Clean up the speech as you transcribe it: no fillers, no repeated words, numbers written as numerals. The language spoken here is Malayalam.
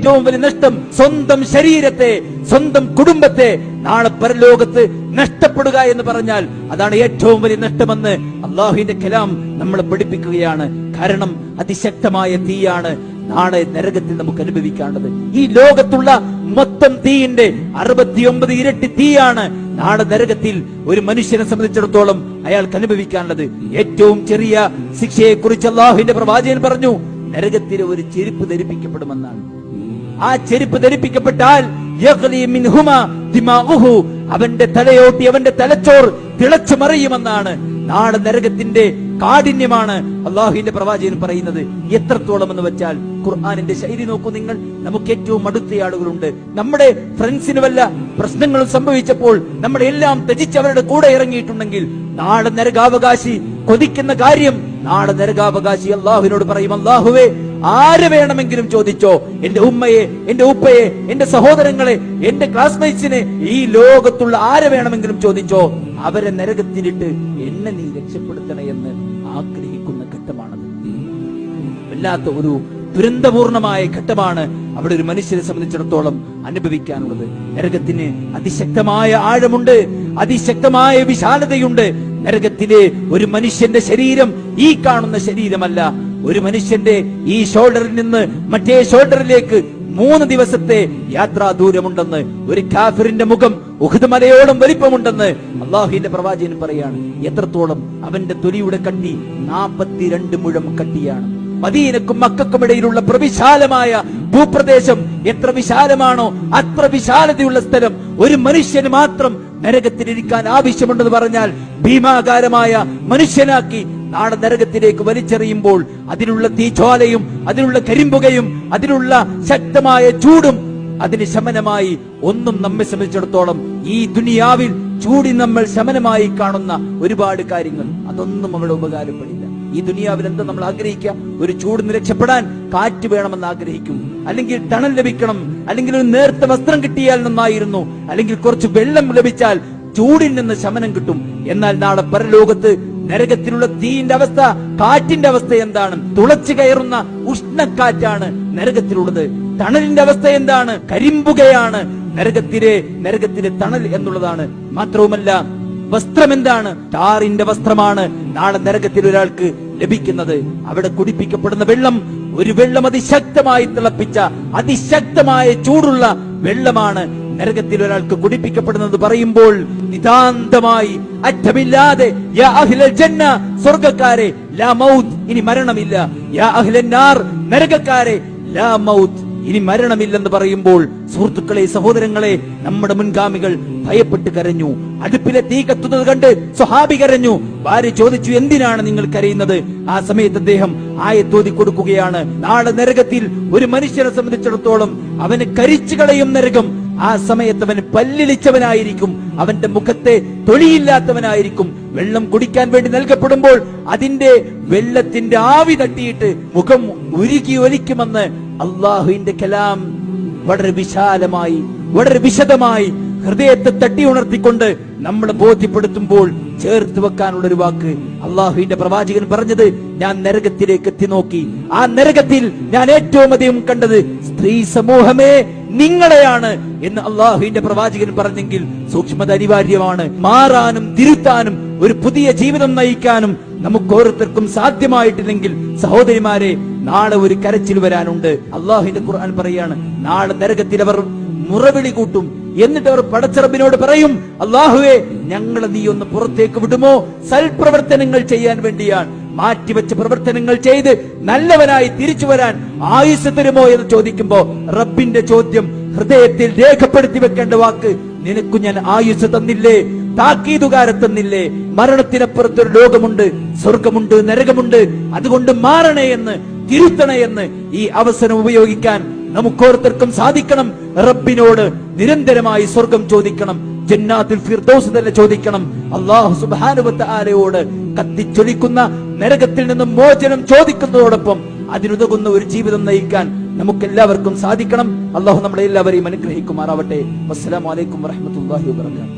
ഏറ്റവും വലിയ നഷ്ടം സ്വന്തം ശരീരത്തെ, സ്വന്തം കുടുംബത്തെ നാളെ പരലോകത്ത് നഷ്ടപ്പെടുക എന്ന് പറഞ്ഞാൽ അതാണ് ഏറ്റവും വലിയ നഷ്ടമെന്ന് അള്ളാഹുവിന്റെ കലാം നമ്മളെ പഠിപ്പിക്കുകയാണ്. കാരണം അതിശക്തമായ തീയാണ് നാളെ നരകത്തിൽ നമുക്ക് അനുഭവിക്കാനുള്ളത്. ഈ ലോകത്തുള്ള മൊത്തം തീയിന്റെ 69 ഇരട്ടി തീയാണ് നാളെ നരകത്തിൽ ഒരു മനുഷ്യനെ സംബന്ധിച്ചിടത്തോളം അയാൾക്ക് അനുഭവിക്കാനുള്ളത്. ഏറ്റവും ചെറിയ ശിക്ഷയെ കുറിച്ച് അല്ലാഹുവിന്റെ പ്രവാചകൻ പറഞ്ഞു, നരകത്തിൽ ഒരു ചെരുപ്പ് ധരിപ്പിക്കപ്പെടുമെന്നാണ്. ആ ചെരുപ്പ് ധരിപ്പിക്കപ്പെട്ടാൽ അവന്റെ തലയോട്ടി, അവന്റെ തലച്ചോർ തിളച്ചു മറിയുമെന്നാണ്. നാളെ നരകത്തിന്റെ കാഠിന്യമാണ് അള്ളാഹുവിന്റെ പ്രവാചകൻ പറയുന്നത്. എത്രത്തോളം എന്ന് വെച്ചാൽ ഖുർആനിന്റെ ശൈലി നോക്കൂ നിങ്ങൾ. നമുക്ക് ഏറ്റവും അടുത്ത ആളുകളുണ്ട്. നമ്മുടെ ഫ്രണ്ട്സിന് വല്ല പ്രശ്നങ്ങളും സംഭവിച്ചപ്പോൾ നമ്മളെ എല്ലാം ത്യജിച്ച് അവരുടെ കൂടെ ഇറങ്ങിയിട്ടുണ്ടെങ്കിൽ നാളെ നരകാവകാശി കൊതിക്കുന്ന കാര്യം, നാളെ നരകാവകാശി അള്ളാഹുവിനോട് പറയും, അള്ളാഹുവേ ആര് വേണമെങ്കിലും ചോദിച്ചോ, എന്റെ ഉമ്മയെ, എന്റെ ഉപ്പയെ, എന്റെ സഹോദരങ്ങളെ, എന്റെ ക്ലാസ്മേറ്റ്സിനെ, ഈ ലോകത്തുള്ള ആരെ വേണമെങ്കിലും ചോദിച്ചോ, അവരെ നരകത്തിലിട്ട് എന്നെ നീ രക്ഷപ്പെടുത്തണേ എന്ന് ആഗ്രഹിക്കുന്ന ഘട്ടമാണത്. വല്ലാത്ത ഒരു ദുരന്തപൂർണമായ ഘട്ടമാണ് അവിടെ ഒരു മനുഷ്യനെ സംബന്ധിച്ചിടത്തോളം അനുഭവിക്കാനുള്ളത്. നരകത്തിന് അതിശക്തമായ ആഴമുണ്ട്, അതിശക്തമായ വിശാലതയുണ്ട്. നരകത്തിലെ ഒരു മനുഷ്യന്റെ ശരീരം ഈ കാണുന്ന ശരീരമല്ല. ഒരു മനുഷ്യന്റെ ഈ ഷോൾഡറിൽ നിന്ന് മറ്റേ ഷോൾഡറിലേക്ക് 3 ദിവസത്തെ യാത്രാ ദൂരമുണ്ടെന്ന്, ഒരു കാഫിറിന്റെ മുഖം ഉഹദ് മലയോളം വലിപ്പമുണ്ടെന്ന് അള്ളാഹുവിന്റെ പ്രവാചകൻ പറയാണ്. എത്രത്തോളം? അവന്റെ തൊലിയുടെ കട്ടി 42 മുഴം കട്ടിയാണ്. മദീനക്കും മക്കക്കും ഇടയിലുള്ള പ്രവിശാലമായ ഭൂപ്രദേശം എത്ര വിശാലമാണോ അത്ര വിശാലതയുള്ള സ്ഥലം ഒരു മനുഷ്യന് മാത്രം നരകത്തിലിരിക്കാൻ ആവശ്യമുണ്ടെന്ന് പറഞ്ഞാൽ ഭീമാകാരമായ മനുഷ്യനാക്കി നാളെ നരകത്തിലേക്ക് വലിച്ചെറിയുമ്പോൾ അതിനുള്ള തീജ്വാലയും അതിനുള്ള കരിമ്പുകയും അതിനുള്ള ശക്തമായ ചൂടും അതിന് ശമനമായി ഒന്നും നമ്മെ സംബന്ധിച്ചിടത്തോളം ഈ ദുനിയാവിൽ ചൂടി നമ്മൾ ശമനമായി കാണുന്ന ഒരുപാട് കാര്യങ്ങൾ അതൊന്നും അവിടെ ഉപകാരപ്പെടില്ല. ഈ ദുനിയാവിൽ എന്താ നമ്മൾ ആഗ്രഹിക്കുക? ഒരു ചൂടിന് രക്ഷപ്പെടാൻ കാറ്റ് വേണമെന്ന് ആഗ്രഹിക്കും, അല്ലെങ്കിൽ തണൽ ലഭിക്കണം, അല്ലെങ്കിൽ ഒരു നേർത്ത വസ്ത്രം കിട്ടിയാൽ നന്നായിരുന്നു, അല്ലെങ്കിൽ കുറച്ച് വെള്ളം ലഭിച്ചാൽ ചൂടിൽ നിന്ന് ശമനം കിട്ടും. എന്നാൽ നാളെ പരലോകത്ത് നരകത്തിലുള്ള തീയിന്റെ അവസ്ഥ, കാറ്റിന്റെ അവസ്ഥ എന്താണ്? തുളച്ചു കയറുന്ന ഉഷ്ണക്കാറ്റാണ് നരകത്തിലുള്ളത്. തണലിന്റെ അവസ്ഥ എന്താണ്? കരിമ്പുകയാണ് നരകത്തിലെ തണൽ എന്നുള്ളതാണ്. മാത്രവുമല്ല വസ്ത്രം എന്താണ്? ടാറിന്റെ വസ്ത്രമാണ് നാളെ നരകത്തിൽ ഒരാൾക്ക് ലഭിക്കുന്നത്. അവിടെ കുടിപ്പിക്കപ്പെടുന്ന വെള്ളം ഒരു വെള്ളം അതിശക്തമായി തിളപ്പിച്ച അതിശക്തമായ ചൂടുള്ള വെള്ളമാണ് നരകത്തിൽ ഒരാൾക്ക് കുടിപ്പിക്കപ്പെടുന്നത്. പറയുമ്പോൾ നിതാന്തമായി അറ്റമില്ലാതെ യാ അഹ്ലൽ ജന്ന, സ്വർഗ്ഗക്കാരെ, ലാ മൗത്ത്, ഇനി മരണമില്ല. യാ അഹ്ലൻ നാർ, നരകക്കാരെ, ലാ മൗത്ത്, ഇനി മരണമില്ലെന്ന് പറയുമ്പോൾ സുഹൃത്തുക്കളെ, സഹോദരങ്ങളെ, നമ്മുടെ മുൻഗാമികൾ ഭയപ്പെട്ട് കരഞ്ഞു. അടുപ്പിലെ തീ കത്തുന്നത് കണ്ട് സ്വഹാബി കരഞ്ഞു. ഭാര്യ ചോദിച്ചു, എന്തിനാണ് നിങ്ങൾ കരയുന്നത്? ആ സമയത്ത് അദ്ദേഹം ആയത്തോതി കൊടുക്കുകയാണ്. നാളെ നരകത്തിൽ ഒരു മനുഷ്യനെ സംബന്ധിച്ചിടത്തോളം അവന് കരിച്ചു കളയും നരകം. ആ സമയത്ത് അവന് പല്ലിളിച്ചവനായിരിക്കും, അവന്റെ മുഖത്തെ തൊലിയില്ലാത്തവനായിരിക്കും. വെള്ളം കുടിക്കാൻ വേണ്ടി നൽകപ്പെടുമ്പോൾ അതിന്റെ വെള്ളത്തിന്റെ ആവി തട്ടിയിട്ട് മുഖം ഉരുകി ഒലിക്കുമെന്ന് അള്ളാഹുവിന്റെ കലാം വളരെ വിശാലമായി വളരെ വിശദമായി ഹൃദയത്തെ തട്ടി ഉണർത്തിക്കൊണ്ട് നമ്മളെ ബോധ്യപ്പെടുത്തുമ്പോൾ ചേർത്ത് വെക്കാനുള്ള ഒരു വാക്ക് അള്ളാഹുവിന്റെ പ്രവാചകൻ പറഞ്ഞത്, ഞാൻ നരകത്തിലേക്ക് എത്തി നോക്കി, ആ നരകത്തിൽ ഞാൻ ഏറ്റവും അധികം കണ്ടത് സ്ത്രീ സമൂഹമേ നിങ്ങളെയാണ് എന്ന് അള്ളാഹുവിന്റെ പ്രവാചകൻ പറഞ്ഞെങ്കിൽ സൂക്ഷ്മത അനിവാര്യമാണ്. മാറാനും തിരുത്താനും ഒരു പുതിയ ജീവിതം നയിക്കാനും നമുക്ക് ഓരോരുത്തർക്കും സാധ്യമായിട്ടില്ലെങ്കിൽ സഹോദരിമാരെ, നാളെ ഒരു കരച്ചിൽ വരാനുണ്ട്. അള്ളാഹുവിന്റെ ഖുർആൻ പറയാണ്, നാളെ നരകത്തിൽ അവർ മുറവിളി കൂട്ടും. എന്നിട്ട് അവർ പടച്ചറബിനോട് പറയും, അള്ളാഹുവേ ഞങ്ങളെ നീ ഒന്ന് പുറത്തേക്ക് വിടുമോ? സൽപ്രവർത്തനങ്ങൾ ചെയ്യാൻ വേണ്ടിയാണ്, മാറ്റിവെച്ച പ്രവർത്തനങ്ങൾ ചെയ്ത് നല്ലവനായി തിരിച്ചു വരാൻ ആയുസ് തരുമോ എന്ന് ചോദിക്കുമ്പോ റബ്ബിന്റെ ചോദ്യം ഹൃദയത്തിൽ രേഖപ്പെടുത്തി വെക്കേണ്ട വാക്ക്, നിനക്കു ഞാൻ ആയുസ് തന്നില്ലേ, താക്കീതുകാരെ തന്നില്ലേ? മരണത്തിനപ്പുറത്തൊരു ലോകമുണ്ട്, സ്വർഗമുണ്ട്, നരകമുണ്ട്. അതുകൊണ്ട് മാറണേ എന്ന്, തിരുത്തണേ എന്ന് ഈ അവസരം ഉപയോഗിക്കാൻ നമുക്കോർത്തർക്കും സാധിക്കണം. റബ്ബിനോട് നിരന്തരമായി സ്വർഗം ചോദിക്കണം, ജന്നാത്തുൽ ഫിർദൗസ് തന്നെ ചോദിക്കണം. അല്ലാഹു സുബ്ഹാനഹു വ തആലയോട് കത്തിച്ചൊലിക്കുന്ന നരകത്തിൽ നിന്നും മോചനം ചോദിക്കുന്നതോടൊപ്പം അതിനുതകുന്ന ഒരു ജീവിതം നയിക്കാൻ നമുക്കെല്ലാവർക്കും സാധിക്കണം. അല്ലാഹു നമ്മളെ എല്ലാവരെയും അനുഗ്രഹിക്കുമാറാവട്ടെ. അസ്സലാമു അലൈക്കും വറഹ്മത്തുള്ളാഹി വബറകാതുഹു.